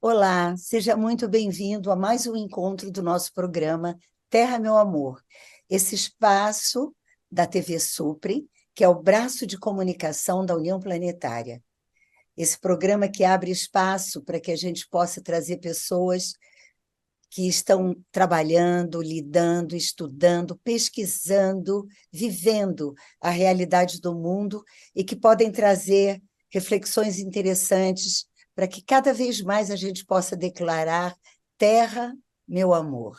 Olá, seja muito bem-vindo a mais um encontro do nosso programa Terra, Meu Amor. Esse espaço da TV Supre, que é o braço de comunicação da União Planetária. Esse programa que abre espaço para que a gente possa trazer pessoas que estão trabalhando, lidando, estudando, pesquisando, vivendo a realidade do mundo e que podem trazer reflexões interessantes para que cada vez mais a gente possa declarar terra, meu amor.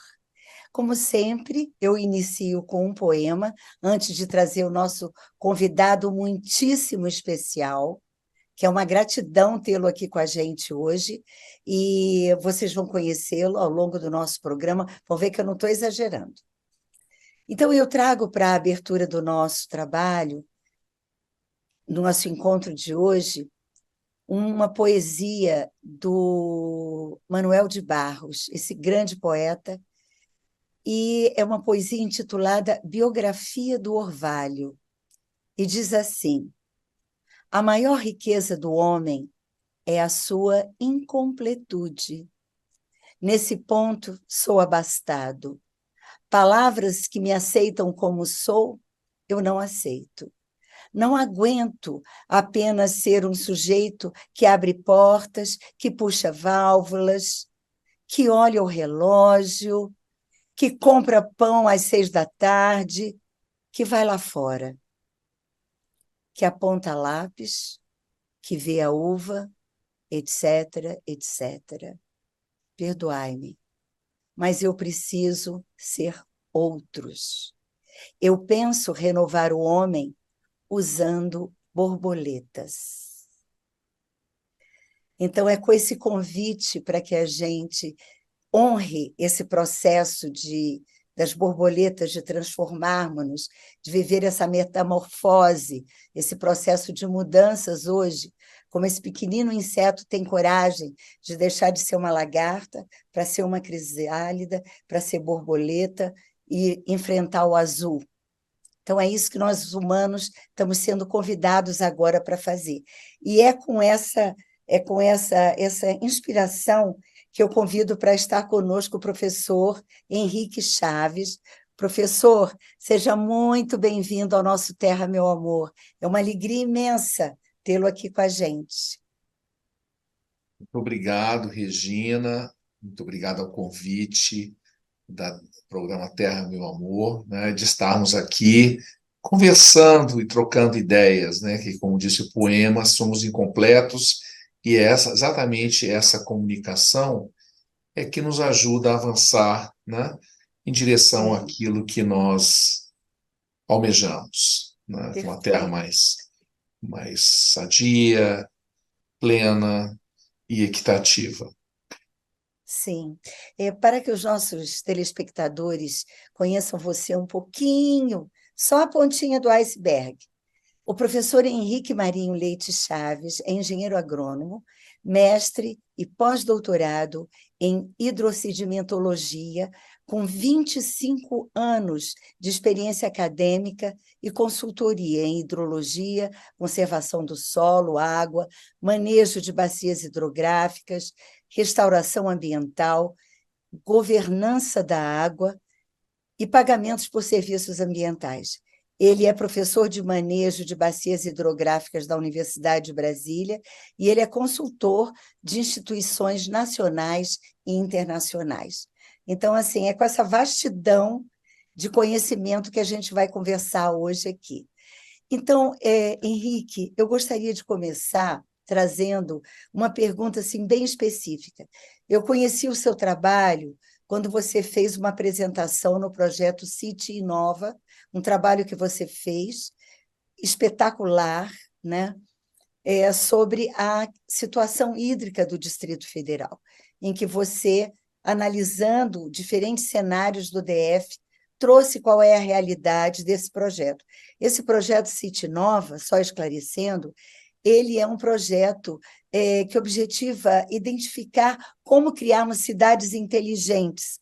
Como sempre, eu inicio com um poema, antes de trazer o nosso convidado muitíssimo especial, que é uma gratidão tê-lo aqui com a gente hoje, e vocês vão conhecê-lo ao longo do nosso programa, vão ver que eu não estou exagerando. Então, eu trago para a abertura do nosso trabalho, no nosso encontro de hoje, uma poesia do Manuel de Barros, esse grande poeta, e é uma poesia intitulada Biografia do Orvalho, e diz assim: a maior riqueza do homem é a sua incompletude. Nesse ponto, sou abastado. Palavras que me aceitam como sou, eu não aceito. Não aguento apenas ser um sujeito que abre portas, que puxa válvulas, que olha o relógio, que compra pão às 6 da tarde, que vai lá fora, que aponta lápis, que vê a uva, etc, etc. Perdoai-me, mas eu preciso ser outros. Eu penso renovar o homem usando borboletas. Então, é com esse convite para que a gente honre esse processo das borboletas, de transformarmos-nos, de viver essa metamorfose, esse processo de mudanças hoje, como esse pequenino inseto tem coragem de deixar de ser uma lagarta para ser uma crisálida, para ser borboleta e enfrentar o azul. Então, é isso que nós, humanos, estamos sendo convidados agora para fazer. E essa inspiração que eu convido para estar conosco o professor Henrique Chaves. Professor, seja muito bem-vindo ao nosso Terra, meu amor. É uma alegria imensa tê-lo aqui com a gente. Muito obrigado, Regina. Muito obrigado ao convite do programa Terra, Meu Amor, né, de estarmos aqui conversando e trocando ideias, né, que, como disse o poema, somos incompletos e exatamente essa comunicação é que nos ajuda a avançar, né, em direção Sim, àquilo que nós almejamos, né, uma terra perfeito. mais sadia, plena e equitativa. Sim. Para que os nossos telespectadores conheçam você um pouquinho, só a pontinha do iceberg. O professor Henrique Marinho Leite Chaves é engenheiro agrônomo, mestre e pós-doutorado em hidrossedimentologia, com 25 anos de experiência acadêmica e consultoria em hidrologia, conservação do solo, água, manejo de bacias hidrográficas, restauração ambiental, governança da água e pagamentos por serviços ambientais. Ele é professor de manejo de bacias hidrográficas da Universidade de Brasília e ele é consultor de instituições nacionais e internacionais. Então, assim, é com essa vastidão de conhecimento que a gente vai conversar hoje aqui. Então, Henrique, eu gostaria de começar trazendo uma pergunta assim, bem específica. Eu conheci o seu trabalho quando você fez uma apresentação no projeto City Inova, um trabalho que você fez espetacular, né? Sobre a situação hídrica do Distrito Federal, em que você, analisando diferentes cenários do DF, trouxe qual é a realidade desse projeto. Esse projeto City Nova, só esclarecendo, ele é um projeto que objetiva identificar como criarmos cidades inteligentes,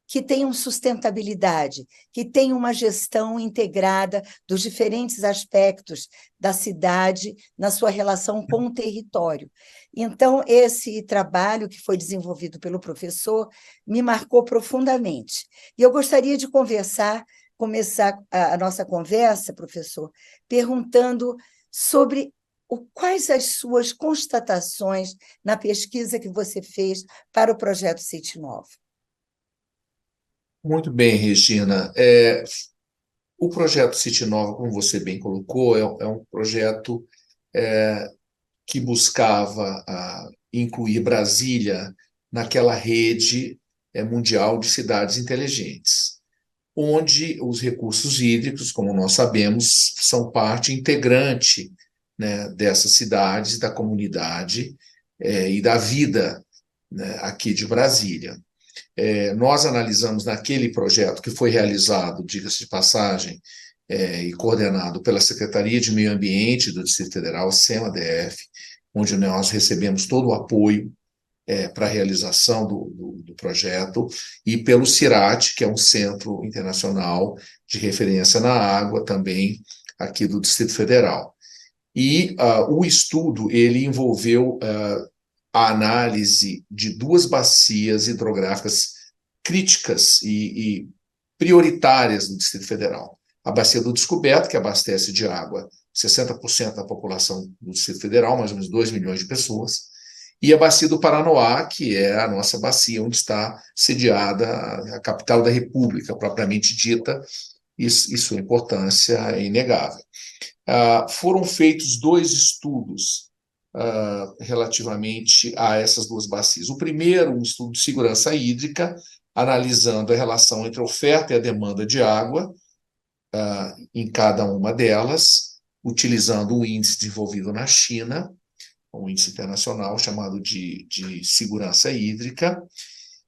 que tenham sustentabilidade, que tenham uma gestão integrada dos diferentes aspectos da cidade na sua relação com o território. Então, esse trabalho que foi desenvolvido pelo professor me marcou profundamente. E eu gostaria de começar a nossa conversa, professor, perguntando sobre quais as suas constatações na pesquisa que você fez para o projeto City Nova. Muito bem, Regina. O projeto City Nova, como você bem colocou, é um projeto que buscava incluir Brasília naquela rede mundial de cidades inteligentes, onde os recursos hídricos, como nós sabemos, são parte integrante, né, dessas cidades, da comunidade e da vida, né, aqui de Brasília. Nós analisamos naquele projeto que foi realizado, diga-se de passagem, e coordenado pela Secretaria de Meio Ambiente do Distrito Federal, SEMA-DF, onde nós recebemos todo o apoio para a realização do projeto, e pelo CIRAT, que é um centro internacional de referência na água, também aqui do Distrito Federal. E o estudo ele envolveu a análise de duas bacias hidrográficas críticas e prioritárias do Distrito Federal. A Bacia do Descoberto, que abastece de água 60% da população do Distrito Federal, mais ou menos 2 milhões de pessoas, e a Bacia do Paranoá, que é a nossa bacia onde está sediada a capital da República, propriamente dita, e sua importância é inegável. Foram feitos 2 estudos relativamente a essas duas bacias. O primeiro, um estudo de segurança hídrica, analisando a relação entre a oferta e a demanda de água em cada uma delas, utilizando o índice desenvolvido na China, um índice internacional chamado de segurança hídrica,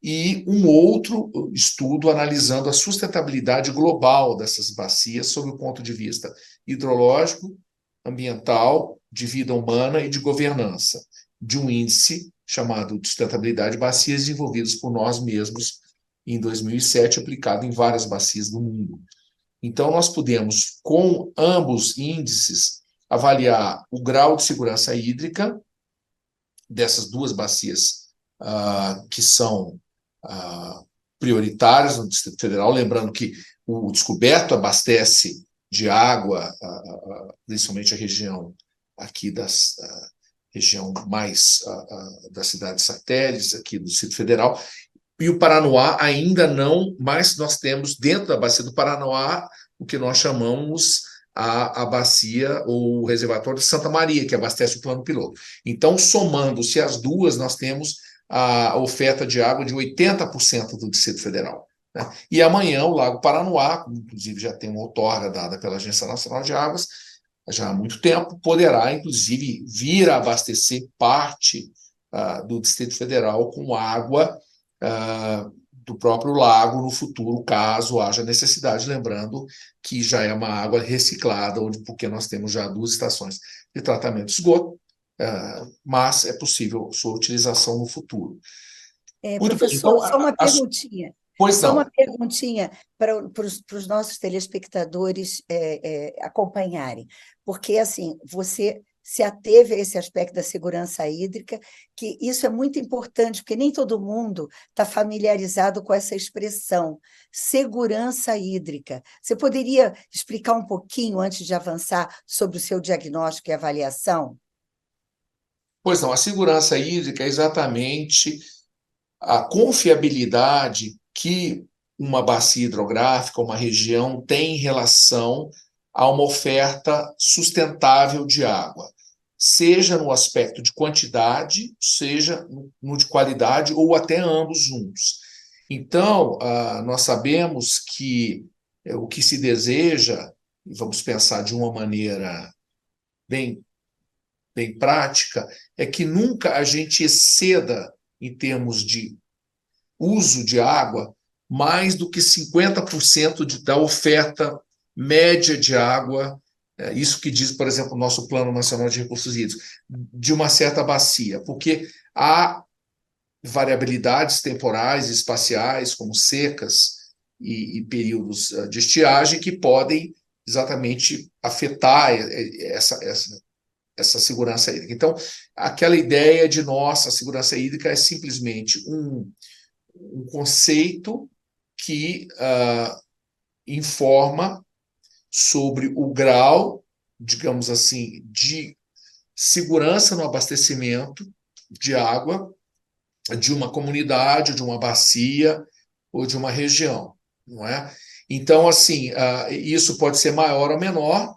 e um outro estudo analisando a sustentabilidade global dessas bacias sob o ponto de vista hidrológico, ambiental, de vida humana e de governança, de um índice chamado de sustentabilidade de bacias desenvolvidos por nós mesmos em 2007, aplicado em várias bacias do mundo. Então, nós pudemos, com ambos índices, avaliar o grau de segurança hídrica dessas duas bacias que são prioritárias no Distrito Federal, lembrando que o Descoberto abastece de água, principalmente a região aqui região mais das cidades satélites aqui do Distrito Federal, e o Paranoá ainda não, mas nós temos dentro da bacia do Paranoá o que nós chamamos a bacia ou o reservatório de Santa Maria, que abastece o plano piloto. Então, somando-se as duas, nós temos a oferta de água de 80% do Distrito Federal. Né? E amanhã o Lago Paranoá, inclusive já tem uma outorga dada pela Agência Nacional de Águas, já há muito tempo, poderá, inclusive, vir a abastecer parte do Distrito Federal com água do próprio lago no futuro, caso haja necessidade, lembrando que já é uma água reciclada, porque nós temos já 2 estações de tratamento de esgoto, mas é possível sua utilização no futuro. Muito bem, Professor, então, só uma perguntinha. Pois Só não. uma perguntinha para os nossos telespectadores acompanharem, porque assim você se ateve a esse aspecto da segurança hídrica, que isso é muito importante, porque nem todo mundo está familiarizado com essa expressão, segurança hídrica. Você poderia explicar um pouquinho, antes de avançar, sobre o seu diagnóstico e avaliação? Pois não, a segurança hídrica é exatamente a confiabilidade que uma bacia hidrográfica, uma região tem em relação a uma oferta sustentável de água, seja no aspecto de quantidade, seja no de qualidade, ou até ambos juntos. Então, nós sabemos que o que se deseja, e vamos pensar de uma maneira bem prática, é que nunca a gente exceda, em termos de uso de água, mais do que 50% da oferta média de água, isso que diz, por exemplo, o nosso Plano Nacional de Recursos Hídricos, de uma certa bacia, porque há variabilidades temporais e espaciais, como secas e períodos de estiagem, que podem exatamente afetar essa segurança hídrica. Então, aquela ideia de nossa segurança hídrica é simplesmente um conceito que informa sobre o grau, digamos assim, de segurança no abastecimento de água de uma comunidade, de uma bacia ou de uma região, não é? Então, assim, isso pode ser maior ou menor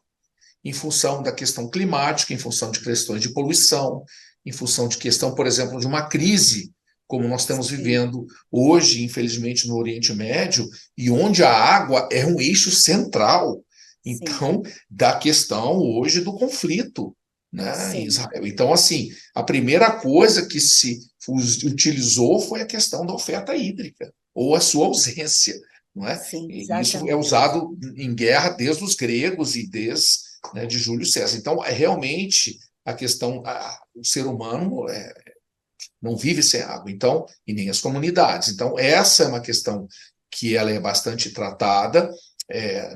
em função da questão climática, em função de questões de poluição, em função de questão, por exemplo, de uma crise, como nós estamos Sim, vivendo hoje, infelizmente, no Oriente Médio, e onde a água é um eixo central, sim, então, da questão hoje do conflito, né, em sim, Israel. Então, assim, a primeira coisa que se utilizou foi a questão da oferta hídrica, ou a sua ausência, não é? sim, E isso é exatamente. usado em guerra desde os gregos e desde, né, de Júlio César. Então, é realmente a questão, o ser humano não vive sem água, então, e nem as comunidades. Então, essa é uma questão que ela é bastante tratada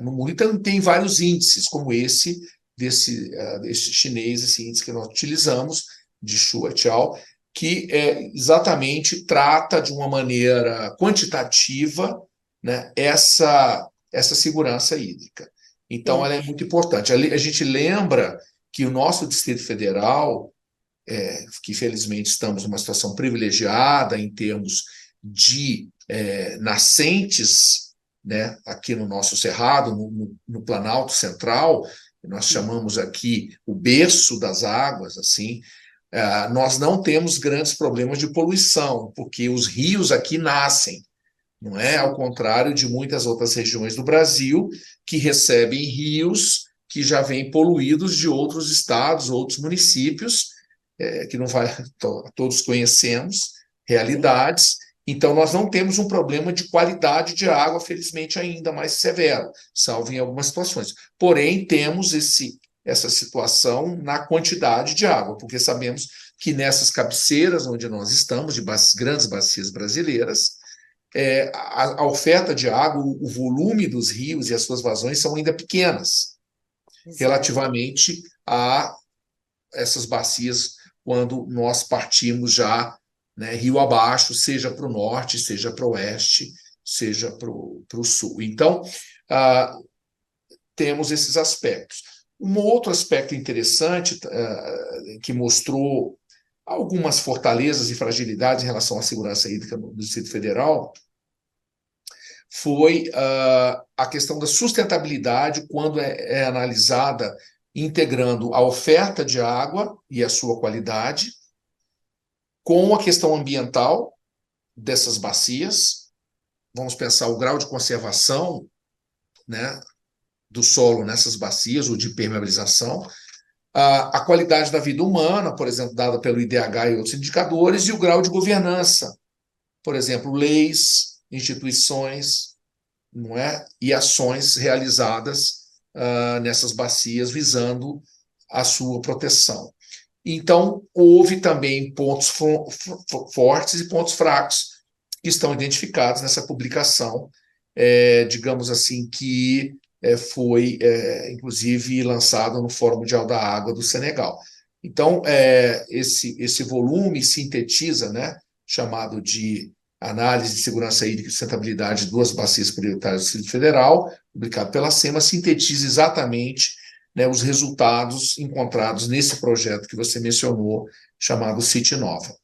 no mundo. Então, tem vários índices, como esse desse chinês, esse índice que nós utilizamos, de Xu et al., que exatamente trata de uma maneira quantitativa, né, essa segurança hídrica. Então, ela Sim, é muito importante. A gente lembra que o nosso Distrito Federal, que felizmente estamos numa situação privilegiada em termos de nascentes, né, aqui no nosso Cerrado, no Planalto Central, nós sim, chamamos aqui o berço das águas, assim, nós não temos grandes problemas de poluição, porque os rios aqui nascem, não é? Ao sim, contrário de muitas outras regiões do Brasil, que recebem rios que já vêm poluídos de outros estados, outros municípios, que não vai, todos conhecemos, sim, realidades. Então, nós não temos um problema de qualidade de água, felizmente, ainda mais severo, salvo em algumas situações. Porém, temos essa situação na quantidade de água, porque sabemos que nessas cabeceiras onde nós estamos, de grandes bacias brasileiras, a oferta de água, o volume dos rios e as suas vazões são ainda pequenas, exato. relativamente a essas bacias quando nós partimos já, né, rio abaixo, seja para o norte, seja para o oeste, seja para o sul. Então, ah, temos esses aspectos. Um outro aspecto interessante que mostrou algumas fortalezas e fragilidades em relação à segurança hídrica do Distrito Federal foi a questão da sustentabilidade quando é analisada integrando a oferta de água e a sua qualidade com a questão ambiental dessas bacias. Vamos pensar o grau de conservação, né, do solo nessas bacias, ou de permeabilização, a qualidade da vida humana, por exemplo, dada pelo IDH e outros indicadores, e o grau de governança, por exemplo, leis, instituições, não é? E ações realizadas nessas bacias visando a sua proteção. Então, houve também pontos fortes e pontos fracos que estão identificados nessa publicação, digamos assim, que foi, inclusive, lançado no Fórum Mundial da Água do Senegal. Então, esse volume sintetiza, né, chamado de Análise de Segurança Hídrica e Sustentabilidade de duas bacias prioritárias do Distrito Federal, publicado pela SEMA, sintetiza exatamente, né, os resultados encontrados nesse projeto que você mencionou, chamado City Nova.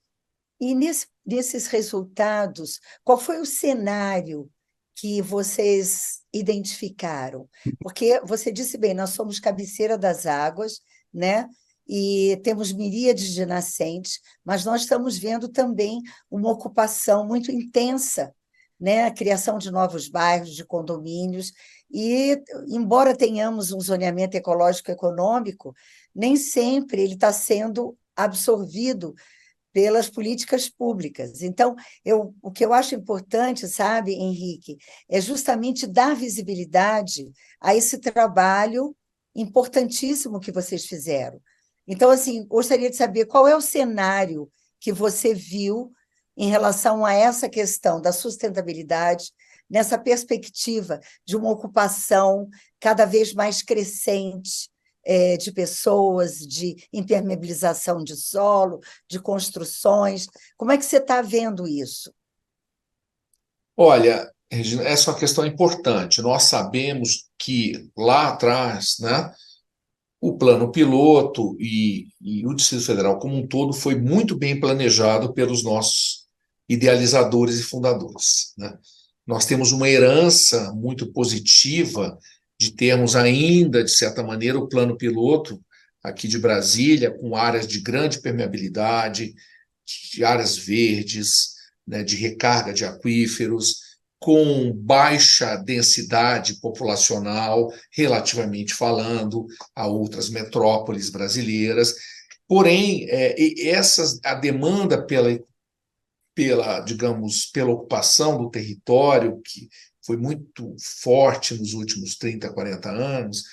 E nesses resultados, qual foi o cenário que vocês identificaram? Porque você disse bem, nós somos cabeceira das águas, né? E temos miríades de nascentes, mas nós estamos vendo também uma ocupação muito intensa, né? A criação de novos bairros, de condomínios, e embora tenhamos um zoneamento ecológico econômico, nem sempre ele está sendo absorvido pelas políticas públicas. Então, o que eu acho importante, sabe, Henrique, é justamente dar visibilidade a esse trabalho importantíssimo que vocês fizeram. Então, assim, gostaria de saber qual é o cenário que você viu em relação a essa questão da sustentabilidade, nessa perspectiva de uma ocupação cada vez mais crescente de pessoas, de impermeabilização de solo, de construções. Como é que você está vendo isso? Olha, Regina, essa é uma questão importante. Nós sabemos que lá atrás, né, o plano piloto e o Distrito Federal como um todo foi muito bem planejado pelos nossos idealizadores e fundadores, né? Nós temos uma herança muito positiva de termos ainda, de certa maneira, o plano piloto aqui de Brasília, com áreas de grande permeabilidade, de áreas verdes, né, de recarga de aquíferos, com baixa densidade populacional, relativamente falando, a outras metrópoles brasileiras. Porém, a demanda digamos, pela ocupação do território, que foi muito forte nos últimos 30, 40 anos,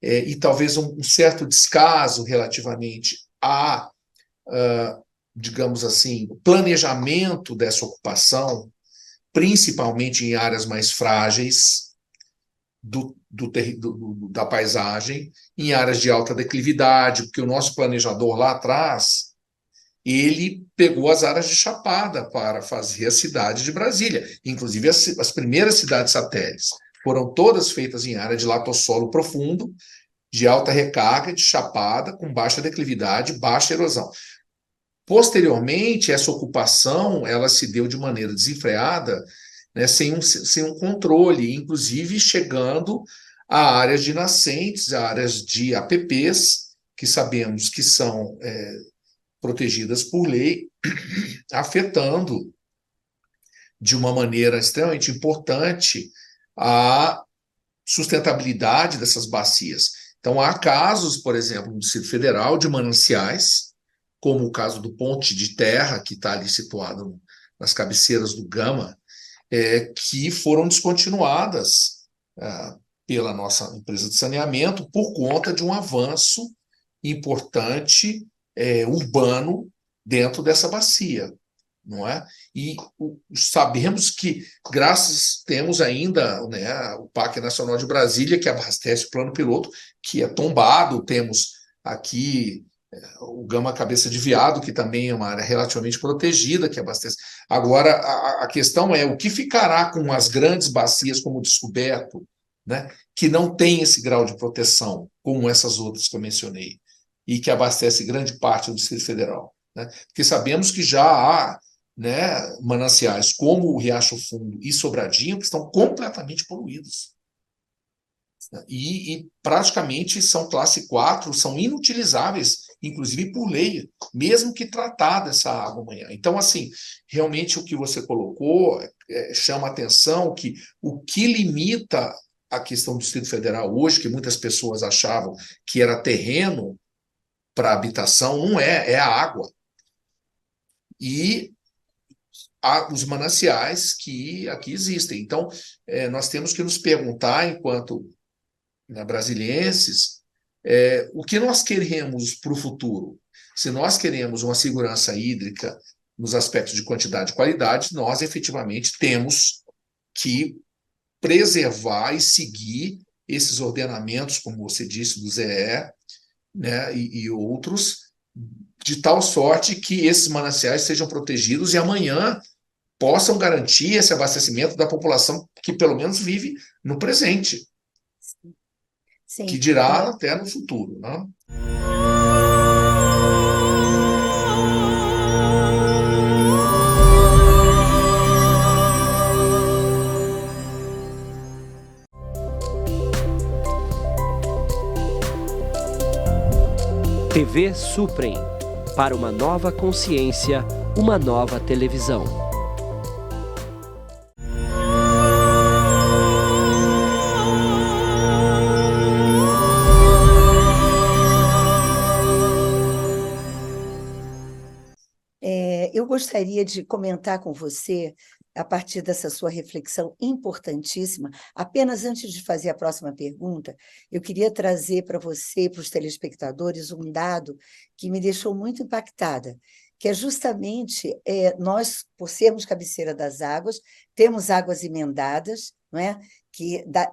e talvez um certo descaso relativamente digamos assim, planejamento dessa ocupação, principalmente em áreas mais frágeis da paisagem, em áreas de alta declividade, porque o nosso planejador lá atrás, ele pegou as áreas de Chapada para fazer a cidade de Brasília. Inclusive, as primeiras cidades satélites foram todas feitas em área de latossolo profundo, de alta recarga, de chapada, com baixa declividade, baixa erosão. Posteriormente, essa ocupação ela se deu de maneira desenfreada, né, sem um controle, inclusive chegando a áreas de nascentes, a áreas de APPs, que sabemos que são protegidas por lei, afetando de uma maneira extremamente importante a sustentabilidade dessas bacias. Então, há casos, por exemplo, no Distrito Federal, de mananciais, como o caso do Ponte de Terra, que está ali situado nas cabeceiras do Gama, que foram descontinuadas pela nossa empresa de saneamento por conta de um avanço importante urbano dentro dessa bacia, não é? E sabemos que, temos ainda, né, o Parque Nacional de Brasília, que abastece o plano piloto, que é tombado, temos aqui o Gama Cabeça de Veado, que também é uma área relativamente protegida, que abastece. Agora, a questão é o que ficará com as grandes bacias, como o Descoberto, né, que não tem esse grau de proteção, como essas outras que eu mencionei, e que abastece grande parte do Distrito Federal, né? Porque sabemos que já há, né, mananciais como o Riacho Fundo e Sobradinho que estão completamente poluídos. E praticamente são classe 4, são inutilizáveis, inclusive por lei, mesmo que tratada essa água amanhã. Então, assim, realmente o que você colocou chama atenção que o que limita a questão do Distrito Federal hoje, que muitas pessoas achavam que era terreno para habitação, não é a água. E os mananciais que aqui existem. Então, nós temos que nos perguntar, enquanto, né, brasilienses, o que nós queremos para o futuro. Se nós queremos uma segurança hídrica nos aspectos de quantidade e qualidade, nós efetivamente temos que preservar e seguir esses ordenamentos, como você disse, do ZE, né, e outros, de tal sorte que esses mananciais sejam protegidos e amanhã possam garantir esse abastecimento da população que pelo menos vive no presente, Sim. que dirá até no futuro, né? TV Suprem. Para uma nova consciência, uma nova televisão. Eu gostaria de comentar com você, a partir dessa sua reflexão importantíssima, apenas antes de fazer a próxima pergunta, eu queria trazer para você, para os telespectadores, um dado que me deixou muito impactada. que é justamente nós, por sermos cabeceira das águas, temos águas emendadas, não é?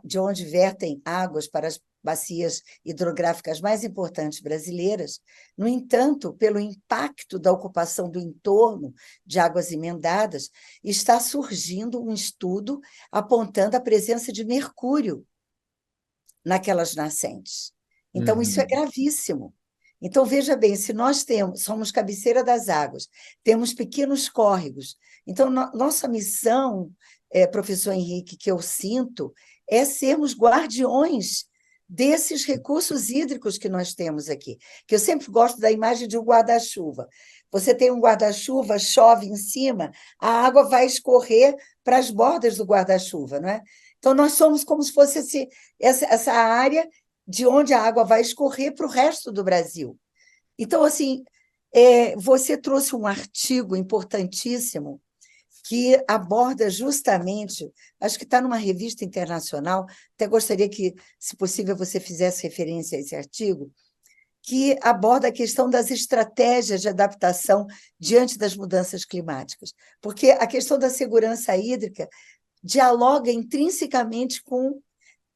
De onde vertem águas para as bacias hidrográficas mais importantes brasileiras. No entanto, pelo impacto da ocupação do entorno de águas emendadas, está surgindo um estudo apontando a presença de mercúrio naquelas nascentes. Então, isso é gravíssimo. Então, veja bem, se nós somos cabeceira das águas, temos pequenos córregos, então nossa missão, professor Henrique, que eu sinto, é sermos guardiões desses recursos hídricos que nós temos aqui. Que eu sempre gosto da imagem de um guarda-chuva. Você tem um guarda-chuva, chove em cima, a água vai escorrer para as bordas do guarda-chuva, não é? Então, nós somos como se fosse essa área de onde a água vai escorrer para o resto do Brasil. Então, assim, você trouxe um artigo importantíssimo que aborda justamente, acho que está numa revista internacional, até gostaria que, se possível, você fizesse referência a esse artigo, que aborda a questão das estratégias de adaptação diante das mudanças climáticas, porque a questão da segurança hídrica dialoga intrinsecamente com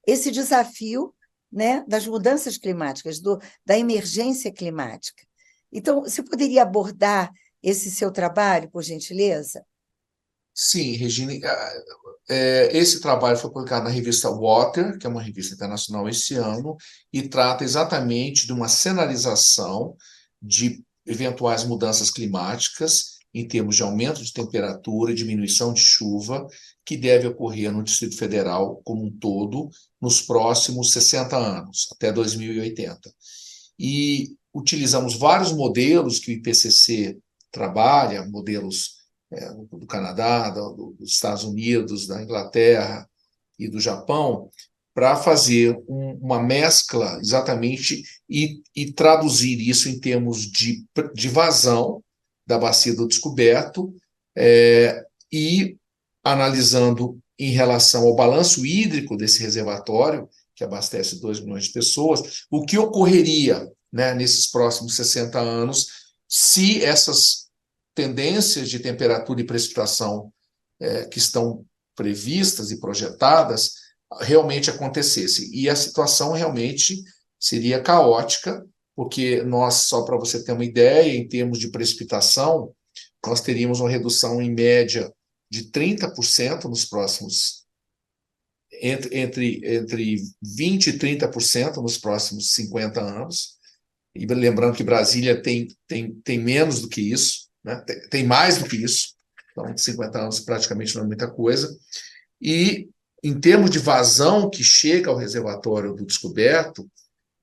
esse desafio, né, das mudanças climáticas, da emergência climática. Então, você poderia abordar esse seu trabalho, por gentileza? Sim, Regina, esse trabalho foi publicado na revista Water, que é uma revista internacional esse ano, e trata exatamente de uma cenarização de eventuais mudanças climáticas em termos de aumento de temperatura e diminuição de chuva que deve ocorrer no Distrito Federal como um todo nos próximos 60 anos, até 2080. E utilizamos vários modelos que o IPCC trabalha, modelos do Canadá, dos Estados Unidos, da Inglaterra e do Japão, para fazer uma mescla exatamente e traduzir isso em termos de vazão da bacia do descoberto e analisando em relação ao balanço hídrico desse reservatório, que abastece 2 milhões de pessoas, o que ocorreria, né, nesses próximos 60 anos se essas tendências de temperatura e precipitação que estão previstas e projetadas realmente acontecessem. E a situação realmente seria caótica, porque nós, só para você ter uma ideia, em termos de precipitação, nós teríamos uma redução em média de 30% nos próximos, entre 20% e 30% nos próximos 50 anos. E lembrando que Brasília tem menos do que isso, né? Tem mais do que isso, então 50 anos praticamente não é muita coisa. E em termos de vazão que chega ao reservatório do descoberto,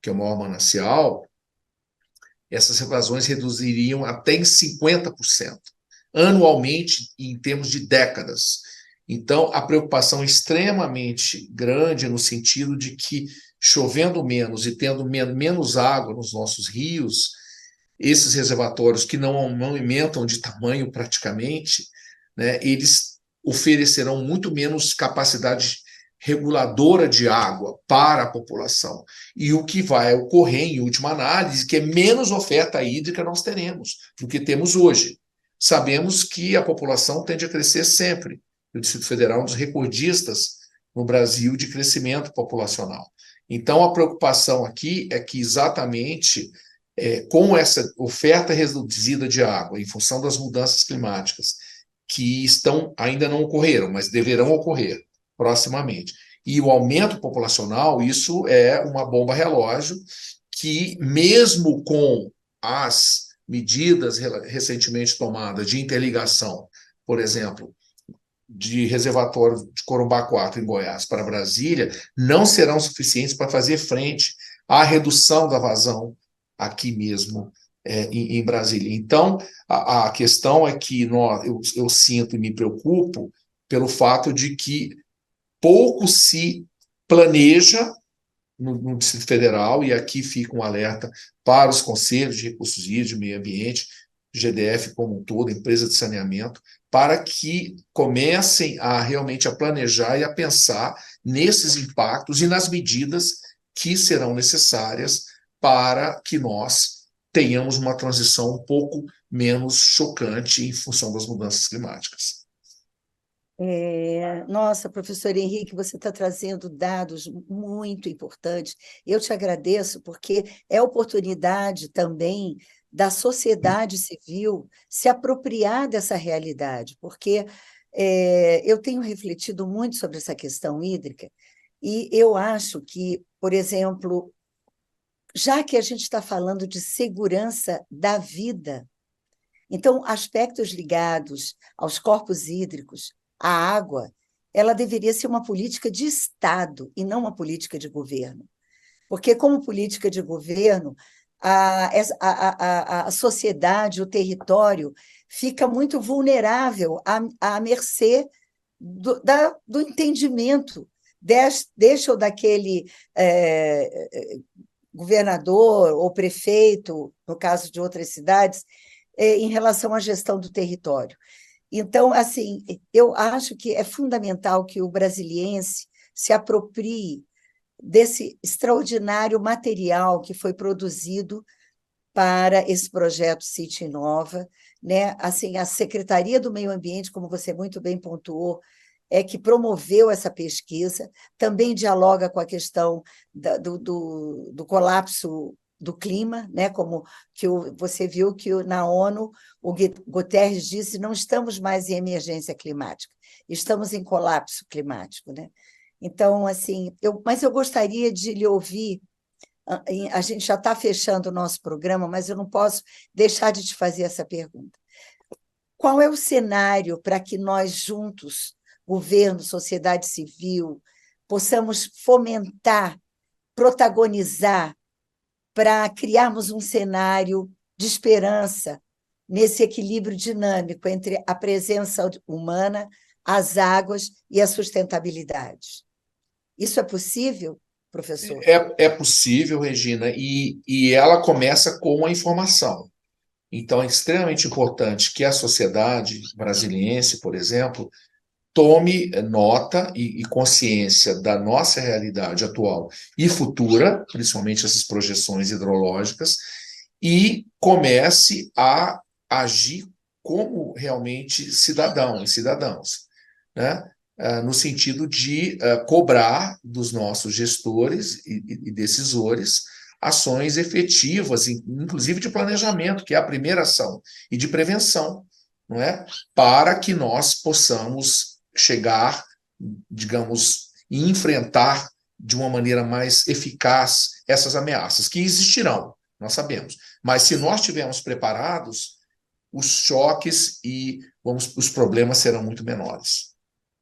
que é o maior manancial, essas evasões reduziriam até em 50%, anualmente, em termos de décadas. Então, a preocupação é extremamente grande no sentido de que, chovendo menos e tendo menos água nos nossos rios, esses reservatórios que não aumentam de tamanho praticamente, né, eles oferecerão muito menos capacidade reguladora de água para a população. E o que vai ocorrer, em última análise, que é menos oferta hídrica nós teremos do que temos hoje. Sabemos que a população tende a crescer sempre. O Distrito Federal é um dos recordistas no Brasil de crescimento populacional. Então, a preocupação aqui é que exatamente com essa oferta reduzida de água, em função das mudanças climáticas, que ainda não ocorreram, mas deverão ocorrer proximamente, e o aumento populacional, isso é uma bomba relógio que, mesmo com as medidas recentemente tomadas de interligação, por exemplo, de reservatório de Corumbá 4 em Goiás para Brasília, não serão suficientes para fazer frente à redução da vazão aqui mesmo em Brasília. Então, a questão é que eu sinto e me preocupo pelo fato de que pouco se planeja no Distrito Federal, e aqui fica um alerta para os conselhos de recursos hídricos, de meio ambiente, GDF como um todo, empresa de saneamento, para que comecem realmente a planejar e a pensar nesses impactos e nas medidas que serão necessárias para que nós tenhamos uma transição um pouco menos chocante em função das mudanças climáticas. Nossa, professor Henrique, você está trazendo dados muito importantes. Eu te agradeço, porque é oportunidade também da sociedade civil se apropriar dessa realidade, porque eu tenho refletido muito sobre essa questão hídrica, e eu acho que, por exemplo, já que a gente está falando de segurança da vida, então, aspectos ligados aos corpos hídricos, à água, ela deveria ser uma política de Estado e não uma política de governo. Porque, como política de governo, a sociedade, o território, fica muito vulnerável à mercê do entendimento deste ou daquele governador ou prefeito, no caso de outras cidades, em relação à gestão do território. Então, assim, eu acho que é fundamental que o brasiliense se aproprie desse extraordinário material que foi produzido para esse projeto City Nova, né? Assim, a Secretaria do Meio Ambiente, como você muito bem pontuou, é que promoveu essa pesquisa, também dialoga com a questão do colapso do clima, né? Como que você viu que na ONU o Guterres disse: não estamos mais em emergência climática, estamos em colapso climático, né? Então, assim, mas eu gostaria de lhe ouvir. A gente já está fechando o nosso programa, mas eu não posso deixar de te fazer essa pergunta. Qual é o cenário para que nós juntos, governo, sociedade civil, possamos fomentar, protagonizar, para criarmos um cenário de esperança nesse equilíbrio dinâmico entre a presença humana, as águas e a sustentabilidade? Isso é possível, professor? É possível, Regina, e ela começa com a informação. Então, é extremamente importante que a sociedade brasiliense, por exemplo, tome nota e consciência da nossa realidade atual e futura, principalmente essas projeções hidrológicas, e comece a agir como realmente cidadão e cidadãos, né? No sentido de cobrar dos nossos gestores e decisores ações efetivas, inclusive de planejamento, que é a primeira ação, e de prevenção, não é? Para que nós possamos chegar, digamos, e enfrentar de uma maneira mais eficaz essas ameaças, que existirão, nós sabemos. Mas se nós estivermos preparados, os choques e os problemas serão muito menores.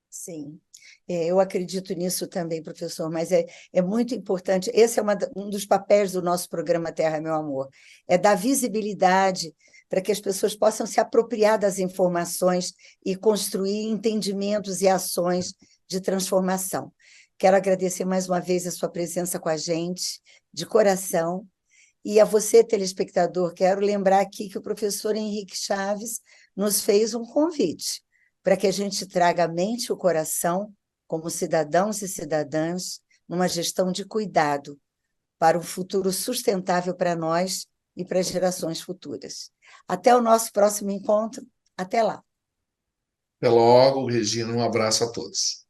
Sim, eu acredito nisso também, professor, mas é muito importante. Esse é um dos papéis do nosso programa Terra, Meu Amor, é dar visibilidade para que as pessoas possam se apropriar das informações e construir entendimentos e ações de transformação. Quero agradecer mais uma vez a sua presença com a gente, de coração, e a você, telespectador, quero lembrar aqui que o professor Henrique Chaves nos fez um convite para que a gente traga a mente e o coração como cidadãos e cidadãs numa gestão de cuidado para um futuro sustentável para nós e para as gerações futuras. Até o nosso próximo encontro. Até lá. Até logo, Regina. Um abraço a todos.